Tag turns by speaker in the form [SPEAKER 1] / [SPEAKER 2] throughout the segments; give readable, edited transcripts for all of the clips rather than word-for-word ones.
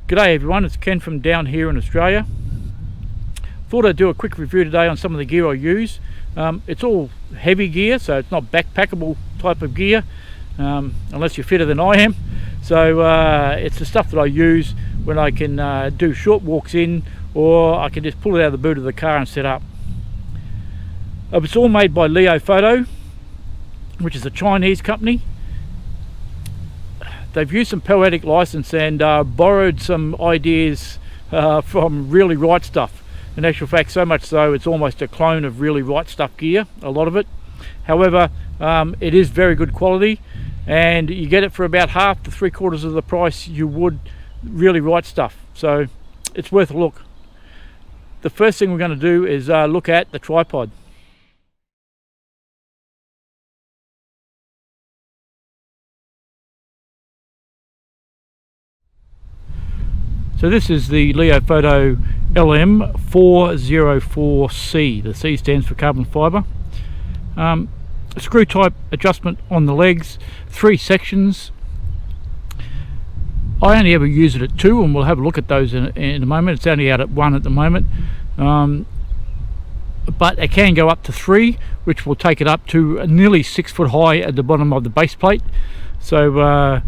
[SPEAKER 1] G'day everyone, it's Ken from down here in Australia. Thought I'd do a quick review today on some of the gear I use. It's all heavy gear, so it's not backpackable type of gear, unless you're fitter than I am. So it's the stuff that I use when I can do short walks in, or I can just pull it out of the boot of the car and set up. It's all made by Leofoto, which is a Chinese company. They've used some poetic license and borrowed some ideas from Really Right Stuff. In actual fact, so much so it's almost a clone of Really Right Stuff gear, a lot of it. However, it is very good quality, and you get it for about half to 3/4 of the price you would Really Right Stuff. So it's worth a look. The first thing we're going to do is look at the tripod. So this is the Leofoto LM404C. The C stands for carbon fibre. Screw type adjustment on the legs, 3 sections. I only ever use it at 2, and we'll have a look at those in a moment. It's only out at 1 at the moment, but it can go up to 3, which will take it up to nearly 6 foot high at the bottom of the base plate. So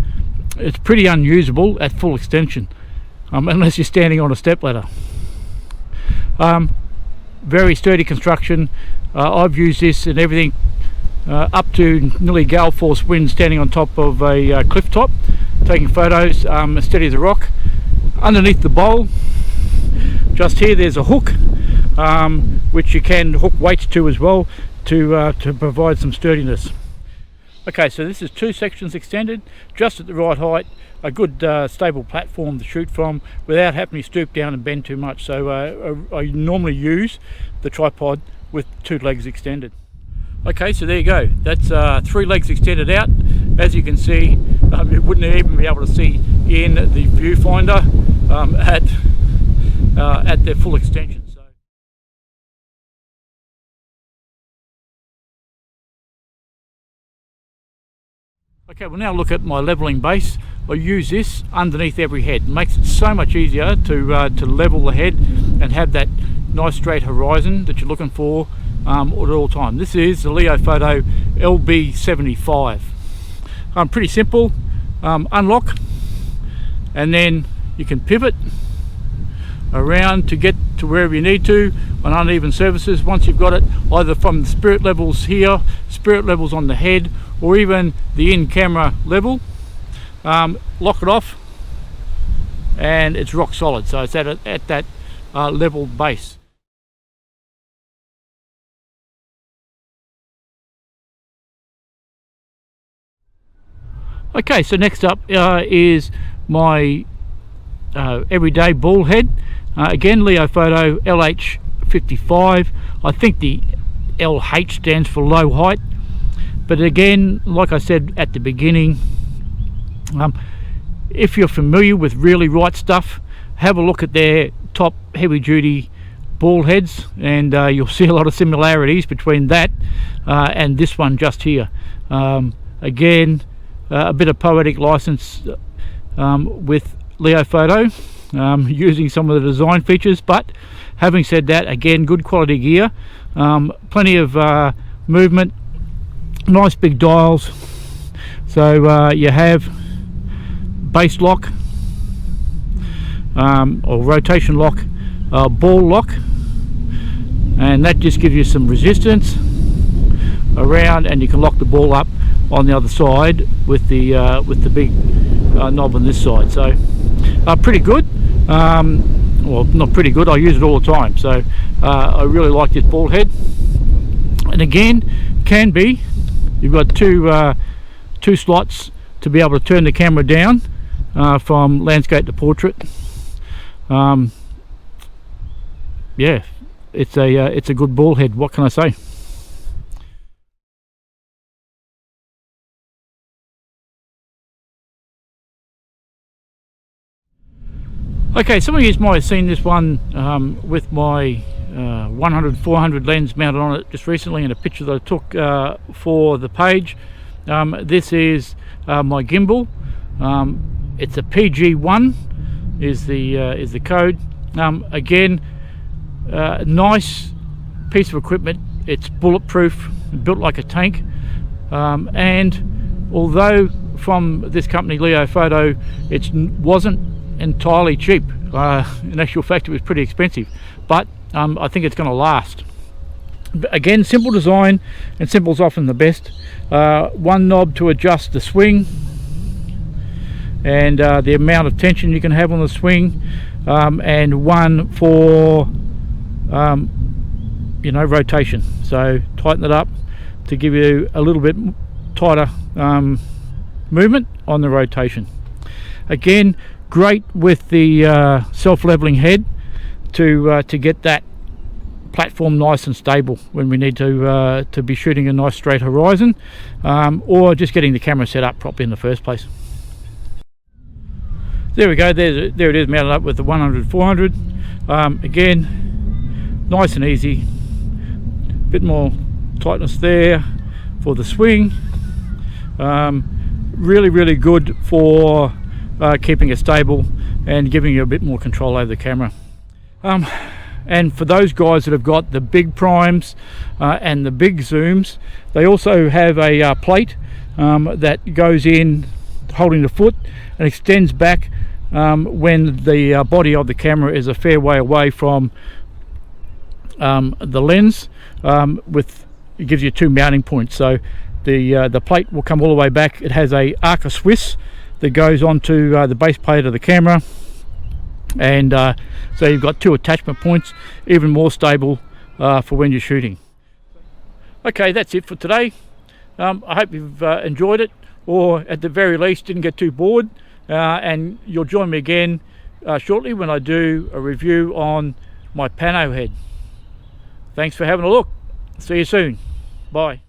[SPEAKER 1] it's pretty unusable at full extension. Unless you're standing on a stepladder. Very sturdy construction. I've used this in everything up to nearly gale force wind, standing on top of a cliff top, taking photos, as steady as a rock. Underneath the bowl, just here, there's a hook, which you can hook weights to as well to provide some sturdiness. Okay, so this is 2 sections extended, just at the right height, a good stable platform to shoot from without having to stoop down and bend too much. So I normally use the tripod with 2 legs extended. Okay, so there you go. That's 3 legs extended out. As you can see, you wouldn't even be able to see in the viewfinder at their full extension. Okay, we'll now look at my levelling base. I use this underneath every head. It makes it so much easier to level the head and have that nice straight horizon that you're looking for at all time. This is the Leofoto LB75. Pretty simple. Unlock, and then you can pivot around to get to wherever you need to on uneven surfaces. Once you've got it, either from the spirit levels here, spirit levels on the head, or even the in-camera level, lock it off, and it's rock solid. So it's at that level base. Okay, so next up is my everyday ball head. Again, Leofoto LH55. I think the LH stands for low height, but again, like I said at the beginning, if you're familiar with Really Right Stuff, have a look at their top heavy duty ball heads, and you'll see a lot of similarities between that and this one just here. Again, a bit of poetic license with Leofoto, using some of the design features, but having said that, again, good quality gear, plenty of movement, nice big dials. So you have base lock, or rotation lock, ball lock, and that just gives you some resistance around, and you can lock the ball up on the other side with the big knob on this side. So pretty good. Well, not pretty good, I use it all the time. So I really like this ball head. And again, can be, you've got two slots to be able to turn the camera down from landscape to portrait. Yeah, it's a good ball head, what can I say. Okay, some of you might have seen this one with my 100-400 lens mounted on it just recently, in a picture that I took for the page. This is my gimbal. It's a PG1. is the code. Again, nice piece of equipment. It's bulletproof, built like a tank, and although from this company Leofoto it wasn't entirely cheap, in actual fact it was pretty expensive, but I think it's going to last. Again, simple design, and simple is often the best. One knob to adjust the swing and the amount of tension you can have on the swing, and one for rotation, so tighten it up to give you a little bit tighter movement on the rotation. Again, great with the self-leveling head to get that platform nice and stable when we need to be shooting a nice straight horizon, or just getting the camera set up properly in the first place. There we go, there it is, mounted up with the 100-400. Again, nice and easy. Bit more tightness there for the swing. Really good for keeping it stable and giving you a bit more control over the camera. And for those guys that have got the big primes and the big zooms, they also have a plate that goes in holding the foot and extends back when the body of the camera is a fair way away from the lens. It gives you 2 mounting points, so the plate will come all the way back. It has a arc of Swiss that goes onto the base plate of the camera, and so you've got 2 attachment points, even more stable for when you're shooting. Okay, that's it for today. I hope you've enjoyed it, or at the very least didn't get too bored, and you'll join me again shortly when I do a review on my pano head. Thanks for having a look. See you soon. Bye.